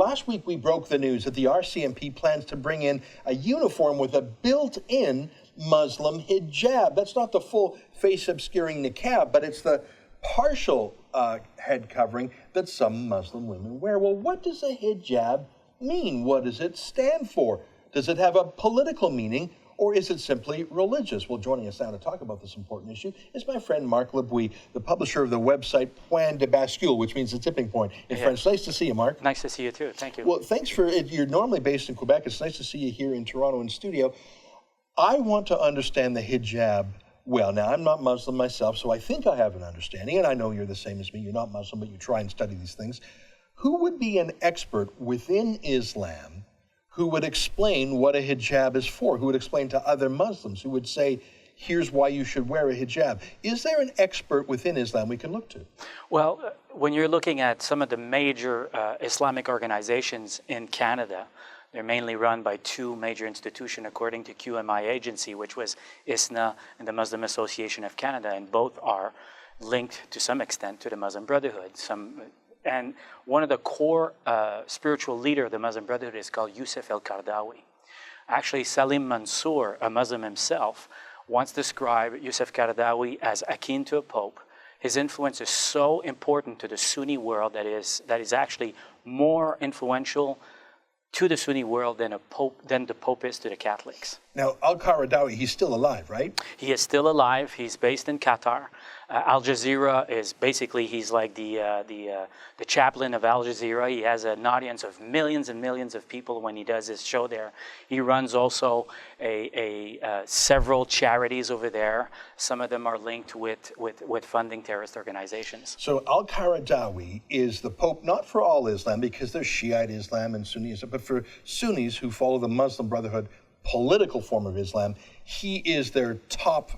last week we broke the news that the RCMP plans to bring in a uniform with a built-in Muslim hijab. That's not the full face-obscuring niqab, but it's the partial head covering that some Muslim women wear. Well, what does a hijab mean? What does it stand for? Does it have a political meaning, or is it simply religious? Well, joining us now to talk about this important issue is my friend Marc Labouie, the publisher of the website Point de Bascule, which means the tipping point in French. Nice to see you, Marc. Nice to see you too. Thank you. Well, thanks for it. You're normally based in Quebec. It's nice to see you here in Toronto in studio. I want to understand the hijab well. Now, I'm not Muslim myself, so I think I have an understanding, and I know you're the same as me. You're not Muslim, but you try and study these things. Who would be an expert within Islam who would explain what a hijab is for, who would explain to other Muslims, who would say, here's why you should wear a hijab? Is there an expert within Islam we can look to? Well, when you're looking at some of the major Islamic organizations in Canada, they're mainly run by two major institutions according to QMI agency, which was ISNA and the Muslim Association of Canada, and both are linked to some extent to the Muslim Brotherhood. And one of the core spiritual leader of the Muslim Brotherhood is called al-Qaradawi. Actually, Salim Mansour, a Muslim himself, once described al-Qaradawi as akin to a pope. His influence is so important to the Sunni world that is actually more influential to the Sunni world than the Pope is to the Catholics. Now, al-Qaradawi, he's still alive, right? He is still alive. He's based in Qatar. Al Jazeera is basically, he's like the chaplain of Al Jazeera. He has an audience of millions and millions of people when he does his show there. He runs also several charities over there. Some of them are linked with funding terrorist organizations. So al-Qaradawi is the Pope, not for all Islam, because there's Shiite Islam and Sunni Islam, but for Sunnis who follow the Muslim Brotherhood political form of Islam, he is their top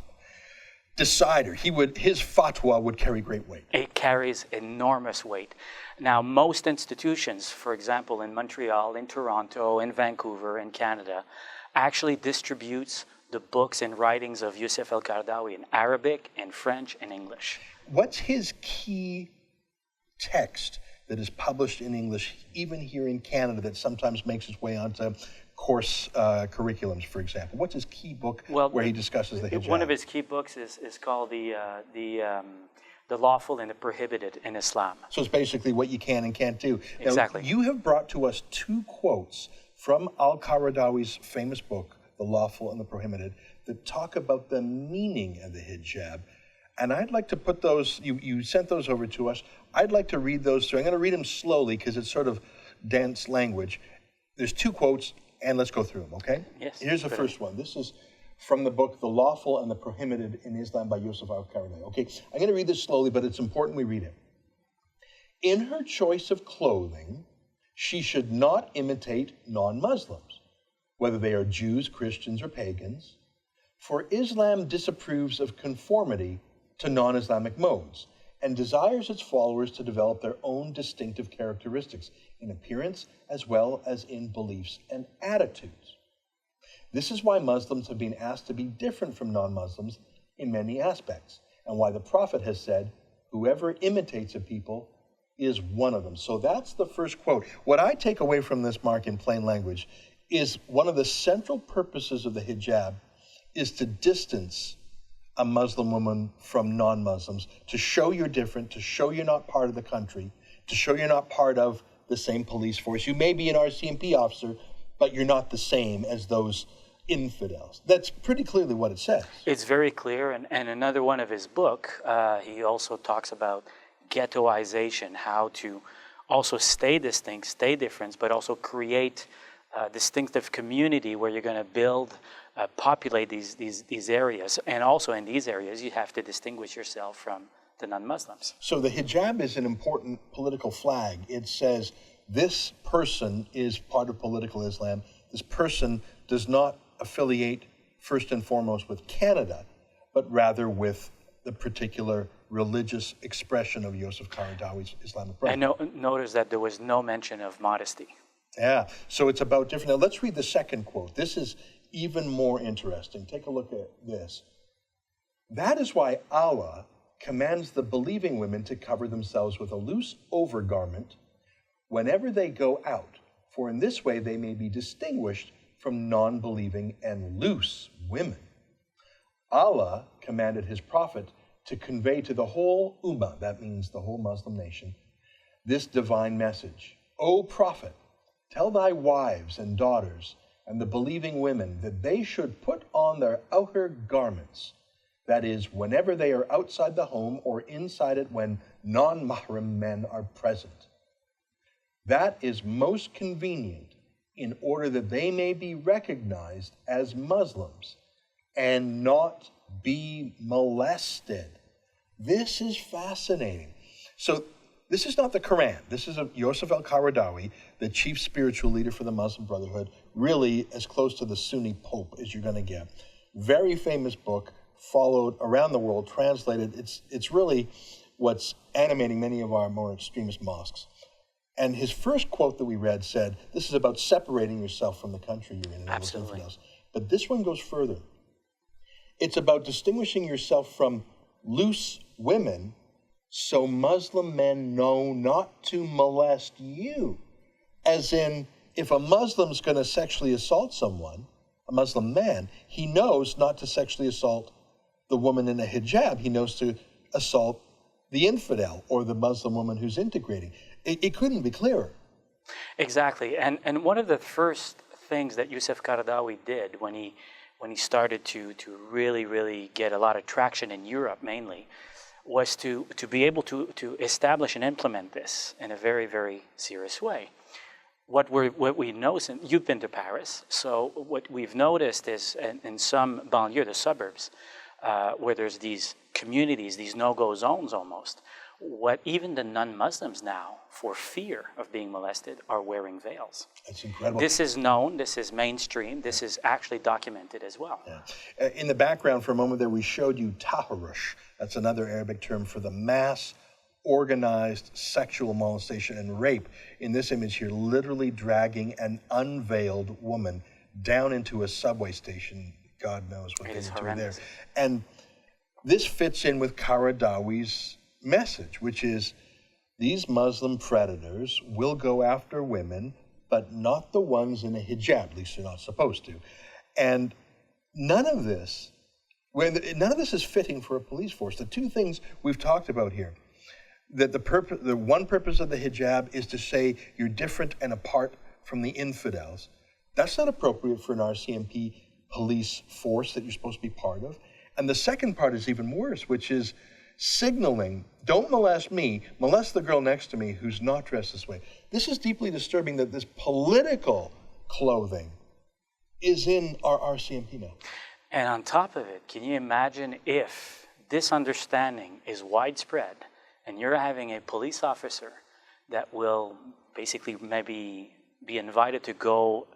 decider. His fatwa would carry great weight. It carries enormous weight. Now, most institutions, for example, in Montreal, in Toronto, in Vancouver, in Canada, actually distributes the books and writings of Yusuf al-Qaradawi in Arabic, in French, and English. What's his key text that is published in English, even here in Canada, that sometimes makes its way onto course curriculums, for example? What's his key book where he discusses the hijab? One of his key books is called the Lawful and the Prohibited in Islam. So it's basically what you can and can't do. Now, exactly. You have brought to us two quotes from al-Qaradawi's famous book, The Lawful and the Prohibited, that talk about the meaning of the hijab. And I'd like to put those, you sent those over to us. I'd like to read those through. I'm going to read them slowly because it's sort of dense language. There's two quotes, and let's go through them, okay? Yes. Here's the first one. This is from the book, The Lawful and the Prohibited in Islam by Yusuf al-Qaradawi. Okay, I'm going to read this slowly, but it's important we read it. In her choice of clothing, she should not imitate non-Muslims, whether they are Jews, Christians, or pagans, for Islam disapproves of conformity to non-Islamic modes and desires its followers to develop their own distinctive characteristics in appearance as well as in beliefs and attitudes. This is why Muslims have been asked to be different from non-Muslims in many aspects, and why the Prophet has said, whoever imitates a people is one of them. So that's the first quote. What I take away from this, Marc, in plain language, is one of the central purposes of the hijab is to distance a Muslim woman from non-Muslims, to show you're different, to show you're not part of the country, to show you're not part of the same police force. You may be an RCMP officer, but you're not the same as those infidels. That's pretty clearly what it says. It's very clear, and another one of his book, he also talks about ghettoization, how to also stay distinct, stay different, but also create a distinctive community where you're going to build populate these areas, and also in these areas you have to distinguish yourself from the non-Muslims. So the hijab is an important political flag. It says this person is part of political Islam. This person does not affiliate first and foremost with Canada, but rather with the particular religious expression of Yusuf Qaradawi's Islamic Brotherhood. And notice that there was no mention of modesty. Yeah, so it's about different. Now let's read the second quote. This is even more interesting. Take a look at this. That is why Allah commands the believing women to cover themselves with a loose overgarment whenever they go out, for in this way they may be distinguished from non-believing and loose women. Allah commanded his prophet to convey to the whole Ummah, that means the whole Muslim nation, this divine message. O Prophet, tell thy wives and daughters and the believing women that they should put on their outer garments, that is, whenever they are outside the home or inside it when non-mahram men are present. That is most convenient in order that they may be recognized as Muslims and not be molested. This is fascinating. So this is not the Quran. This is Yusuf al-Qaradawi, the chief spiritual leader for the Muslim Brotherhood, really as close to the Sunni Pope as you're going to get. Very famous book, followed around the world, translated. It's really what's animating many of our more extremist mosques. And his first quote that we read said, this is about separating yourself from the country you're in. Absolutely. But this one goes further. It's about distinguishing yourself from loose women so Muslim men know not to molest you. As in, if a Muslim's going to sexually assault someone, a Muslim man, he knows not to sexually assault the woman in a hijab. He knows to assault the infidel or the Muslim woman who's integrating. It couldn't be clearer. Exactly. And one of the first things that Yusuf Qaradawi did when he started to really get a lot of traction in Europe mainly, was to be able to establish and implement this in a very, very serious way. What we notice, and you've been to Paris, so what we've noticed is in some banlieue, the suburbs, where there's these communities, these no-go zones almost, what even the non-Muslims now, for fear of being molested, are wearing veils. That's incredible. This is known, this is mainstream, this is actually documented as well. Yeah. In the background for a moment there, we showed you taharush. That's another Arabic term for the mass organized sexual molestation and rape. In this image here, literally dragging an unveiled woman down into a subway station. God knows what they do there. And this fits in with Qaradawi's message, which is these Muslim predators will go after women, but not the ones in a hijab. At least they're not supposed to. And none of this is fitting for a police force. The two things we've talked about here, that the one purpose of the hijab is to say you're different and apart from the infidels. That's not appropriate for an RCMP police force that you're supposed to be part of. And the second part is even worse, which is signaling, don't molest me, molest the girl next to me who's not dressed this way. This is deeply disturbing that this political clothing is in our RCMP now. And on top of it, can you imagine if this understanding is widespread and you're having a police officer that will basically maybe be invited to go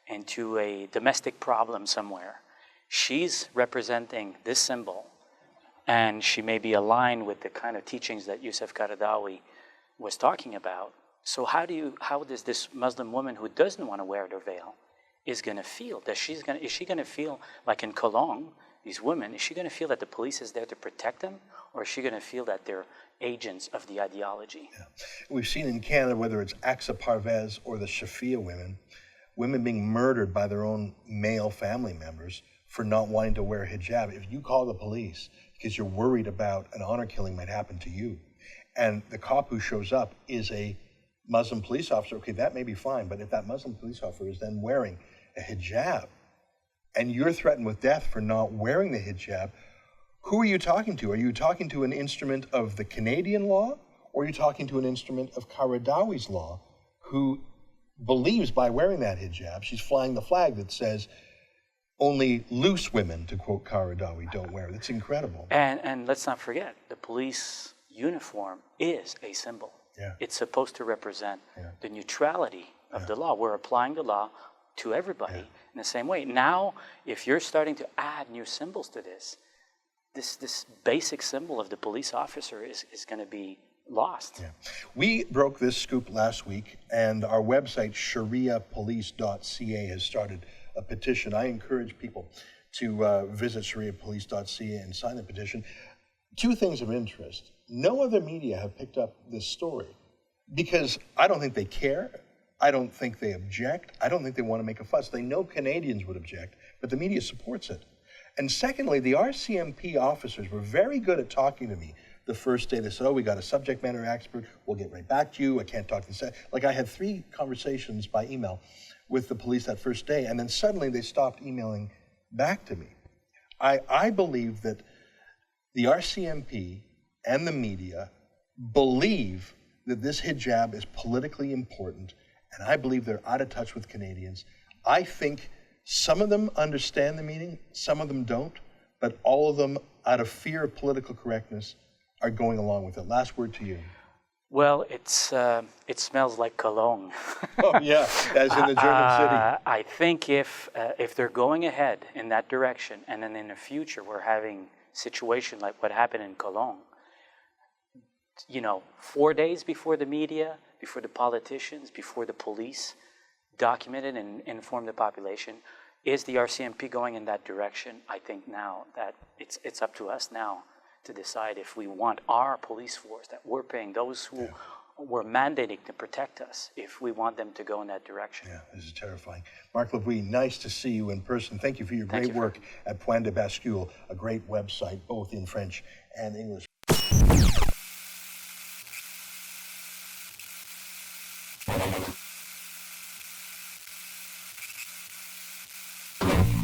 into a domestic problem somewhere. She's representing this symbol, and she may be aligned with the kind of teachings that Yusuf Qaradawi was talking about. So how does this Muslim woman who doesn't want to wear their veil is going to feel? Is she going to feel like in Cologne, these women, is she going to feel that the police is there to protect them, or is she going to feel that they're agents of the ideology? Yeah. We've seen in Canada, whether it's Aqsa Parvez or the Shafia women being murdered by their own male family members for not wanting to wear a hijab. If you call the police because you're worried about an honor killing might happen to you, and the cop who shows up is a Muslim police officer, okay, that may be fine, but if that Muslim police officer is then wearing a hijab, and you're threatened with death for not wearing the hijab, who are you talking to? Are you talking to an instrument of the Canadian law, or are you talking to an instrument of Qaradawi's law, who believes by wearing that hijab, she's flying the flag that says, only loose women, to quote Qaradawi, don't wear it. It's incredible. And let's not forget, the police uniform is a symbol. Yeah. It's supposed to represent the neutrality of the law. We're applying the law to everybody in the same way. Now, if you're starting to add new symbols to this basic symbol of the police officer is going to be lost. Yeah. We broke this scoop last week, and our website, shariapolice.ca, has started a petition. I encourage people to visit shariapolice.ca and sign the petition. Two things of interest. No other media have picked up this story. Because I don't think they care. I don't think they object. I don't think they want to make a fuss. They know Canadians would object, but the media supports it. And secondly, the RCMP officers were very good at talking to me the first day. They said, oh, we got a subject matter expert. We'll get right back to you. I can't talk to the... Like, I had 3 conversations by email with the police that first day, and then suddenly they stopped emailing back to me. I believe that the RCMP and the media believe that this hijab is politically important, and I believe they're out of touch with Canadians. I think some of them understand the meaning, some of them don't, but all of them, out of fear of political correctness, are going along with it. Last word to you. Well, it smells like cologne. Oh yeah, as in the German city. I think if they're going ahead in that direction, and then in the future we're having situation like what happened in Cologne, 4 days before the media, before the politicians, before the police documented and informed the population, is the RCMP going in that direction? I think now that it's up to us now to decide if we want our police force that we're paying, those who were mandating to protect us, if we want them to go in that direction. Yeah, this is terrifying. Marc Labouie, nice to see you in person. Thank you for your great work at Point de Bascule, a great website, both in French and English.